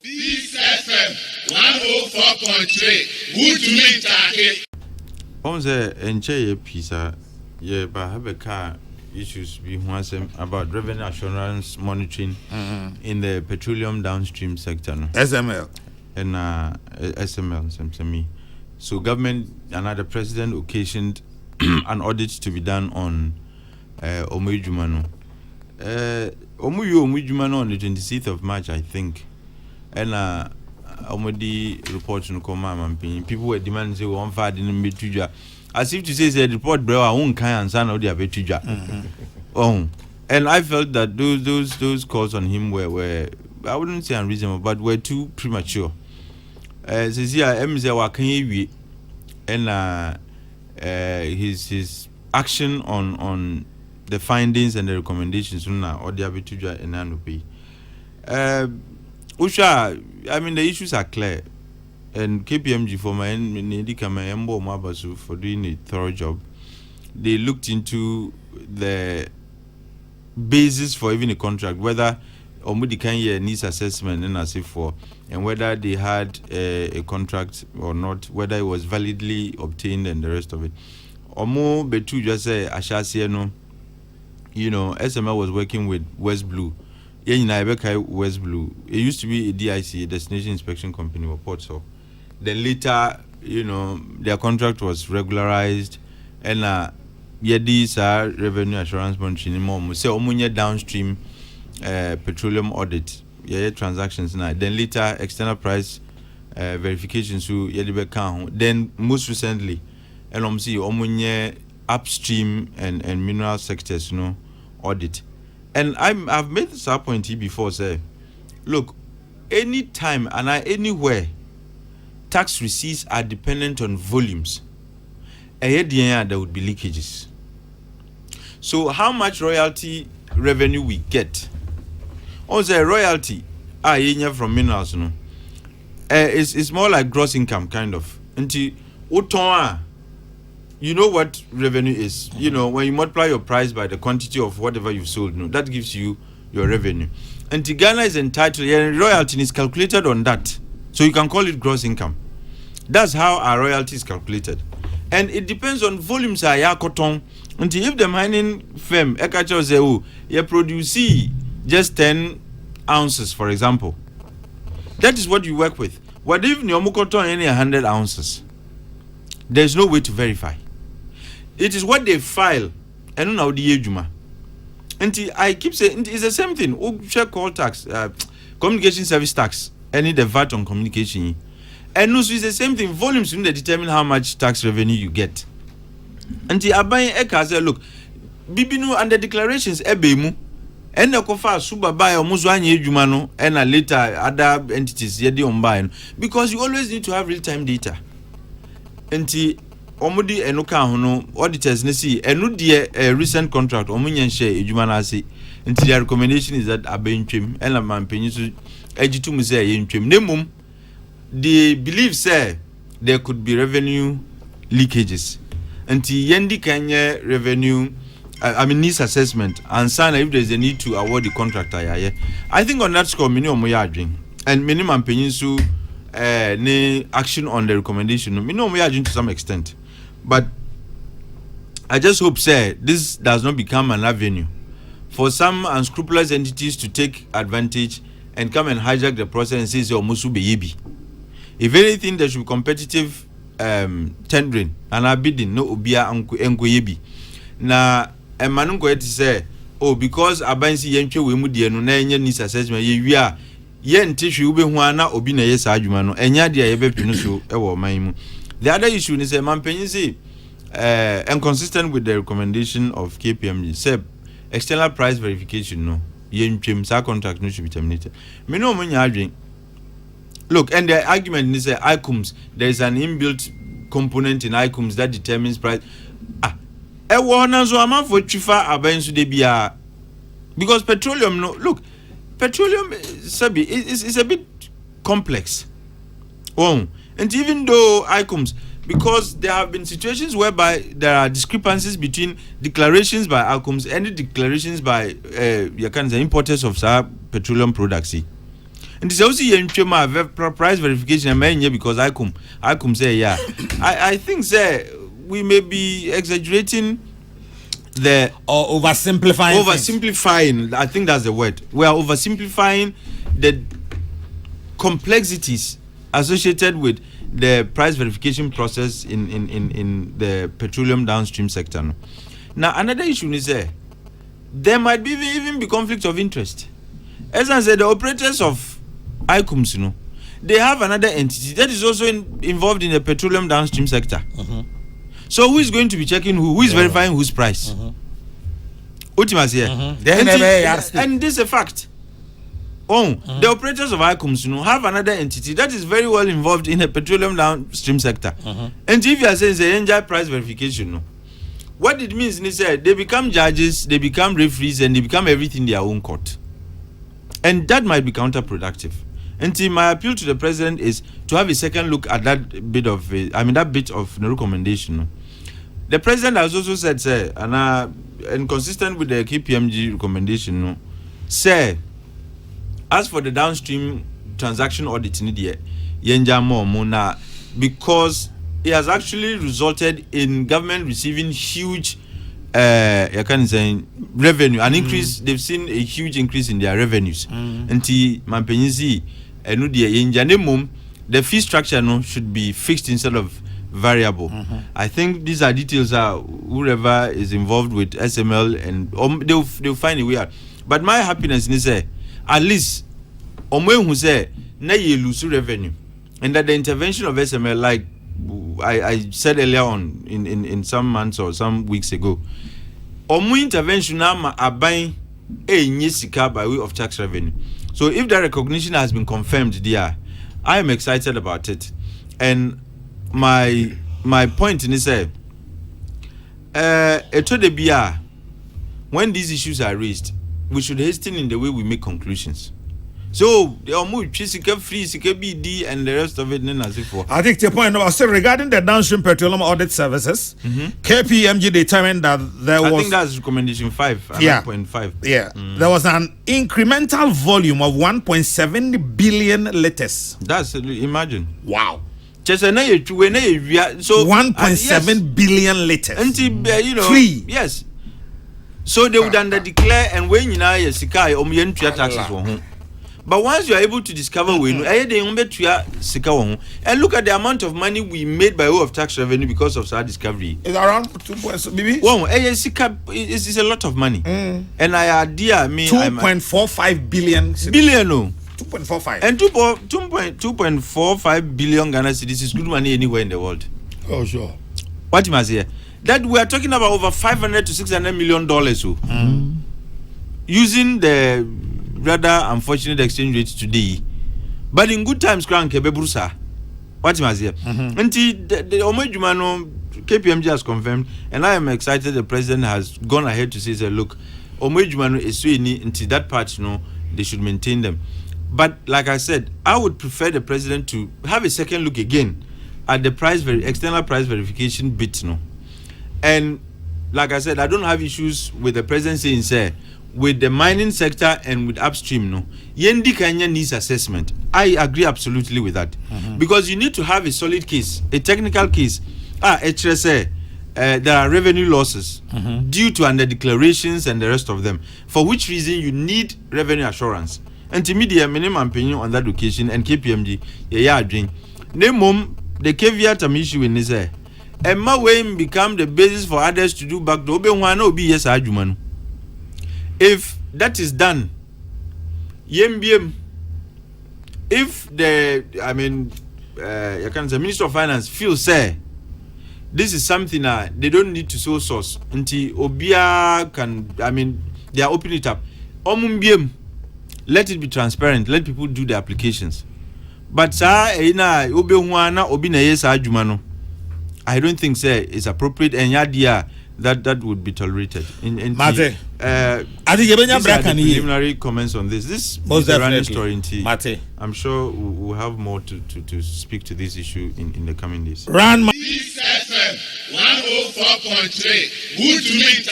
This FM 104.3. Good to meet Atik. On the enche pizza, yeah, but have a car issues be once about revenue assurance monitoring in the petroleum downstream sector. No? SML. And SML, some. So government and the president occasioned an audit to be done on Omujumano. Omujumano on the 26th of March, I think. And Omodi report no come and people were demanding say one far didn't be tuja. As if to say the report bro I won't kind and son of the tuja. And I felt that those calls on him were I wouldn't say unreasonable, but were too premature. Says here MZ Wakanyewi and his action on the findings and the recommendations or the abituja and Anupi. Usha, I mean the issues are clear, and KPMG for my for doing a thorough job. They looked into the basis for even a contract, whether Omudi needs assessment and as if for, and whether they had a contract or not, whether it was validly obtained and the rest of it. Omo Betu just say Ashasieno, SML was working with West Blue. West Blue. It used to be a DIC, a Destination Inspection Company, or Port. So then later, their contract was regularized, and these are revenue assurance monitoring. Say omunye downstream petroleum audit, transactions now. Then later external price verification. So then most recently, and omunye upstream and mineral sectors, audit. And I've made this point here before, say, look, anytime and anywhere, tax receipts are dependent on volumes. There would be leakages. So how much royalty revenue we get? Also, royalty, from minerals, it's more like gross income, kind of. Until you know what revenue is. When you multiply your price by the quantity of whatever you've sold, that gives you your revenue. And Ghana is entitled, royalty is calculated on that. So you can call it gross income. That's how our royalty is calculated. And it depends on volumes. Until if the mining firm, you produce just 10 ounces, for example, that is what you work with. What if you any 100 ounces? There's no way to verify. It is what they file, and now the ejuma. And I keep saying it's the same thing. Share call tax, communication service tax, any the VAT on communication. And also it's the same thing. Volumes they determine how much tax revenue you get. And the abayin eka look, bibinu under declarations ebemu, and the kofa suba buy or muzwanye ejuma no, and later other entities yedi on because you always need to have real time data. Enti omudi enuka hono auditors ne see enu de recent contract omunyen share ejuma na ase enti their recommendation is that abentwem ela mampanyi so agitu mu say yentwem nemum they believe say there could be revenue leakages enti yendi kanye revenue needs assessment and sign if there is a need to award the contractor I think on that score minimum adwin and minimum panyi so action on the recommendation. We are to some extent, but I just hope, sir, this does not become an avenue for some unscrupulous entities to take advantage and come and hijack the process and say, "Oh, musu beyebi." If anything, there should be competitive tendering and a bidding. No, ubia enko yebi. Na emanunko eti say, "Oh, because abansi yenche we mu die no na enye needs assessment ye wia." Tishu ube huana obi na yesa adwuma no enya de ayebepi no so ewo man mu. The other issue is mampanyi say inconsistent with the recommendation of KPMG say external price verification no yentwem sa contract no should be terminated. Me no mo nya adwen. Look, and the argument is ICUMS, there is an inbuilt component in ICUMS that determines price. Ewo na so amafo twifa aban so de bia because petroleum no look petroleum Sabi is a bit complex. And even though ICUMS, because there have been situations whereby there are discrepancies between declarations by ICUMS and the declarations by importers of petroleum products. And this also price verification because ICUM say yeah. I think say we may be exaggerating the or oversimplifying. I think that's the word. We are oversimplifying the complexities associated with the price verification process in the petroleum downstream sector. Now another issue is there might be even be conflict of interest. As I said, the operators of ICUMs, they have another entity that is also involved in the petroleum downstream sector. So who is going to be checking who is verifying whose price? Ultimas here. And this is a fact. The operators of ICUMs have another entity that is very well involved in the petroleum downstream sector. And if you are saying they enjoy price verification, what it means is that they become judges, they become referees, and they become everything in their own court. And that might be counterproductive. And my appeal to the president is to have a second look at that bit of the recommendation. The president has also said, and consistent with the KPMG recommendation, say, as for the downstream transaction audit in India, because it has actually resulted in government receiving huge revenue, an increase. They've seen a huge increase in their revenues. The fee structure should be fixed instead of variable. I think these are details whoever is involved with SML and they'll find a way out. But my happiness is at least who say na ye lose revenue, and that the intervention of SML, like I said earlier on in some months or some weeks ago, intervention now are buying a sika by way of tax revenue. So if that recognition has been confirmed there, I am excited about it. And my point is when these issues are raised, we should hasten in the way we make conclusions. So they are more free, BD, and the rest of it. I think the point was regarding the downstream petroleum audit services. KPMG determined that there was. I think that's recommendation 5. Yeah. 9.5. Yeah. There was an incremental volume of 1.7 billion liters. That's imagine. Wow. So 1.7 billion liters. Free. Yes. So they would under declare and when you know Sikai taxes. But once you are able to discover and look at the amount of money we made by way of tax revenue because of our discovery. It's around 2 points, maybe. It's a lot of money. And I idea me 2.45 billion. 2.45. And 2.45 billion Ghana cedis is good money anywhere in the world. Oh sure. What you must hear? That we are talking about over $500 to $600 million. Using the rather unfortunate exchange rate today, but in good times, Crown Kebebusa. What you must hear? Until the Omejumano KPMG has confirmed, and I am excited. The president has gone ahead to say, look, Omejumano is swinging into that part. They should maintain them. But like I said, I would prefer the president to have a second look again at the external price verification bit. And like I said, I don't have issues with the president saying, with the mining sector and with upstream, Yendi Kenya needs assessment. I agree absolutely with that. Because you need to have a solid case, a technical case. There are revenue losses due to under declarations and the rest of them, for which reason you need revenue assurance. And to me, the minimum opinion on that occasion and KPMG, the caveat I'm issuing is and my way become the basis for others to do back to yes argument. If that is done, if the Minister of Finance feels this is something they don't need to sole source until Obia can, they are opening it up. Let it be transparent. Let people do the applications. But I don't think it's appropriate and that would be tolerated. Mate, preliminary comments on this. This is a running story. Mate, I'm sure we'll have more to speak to this issue in the coming days. This FM 104.3. Good to meet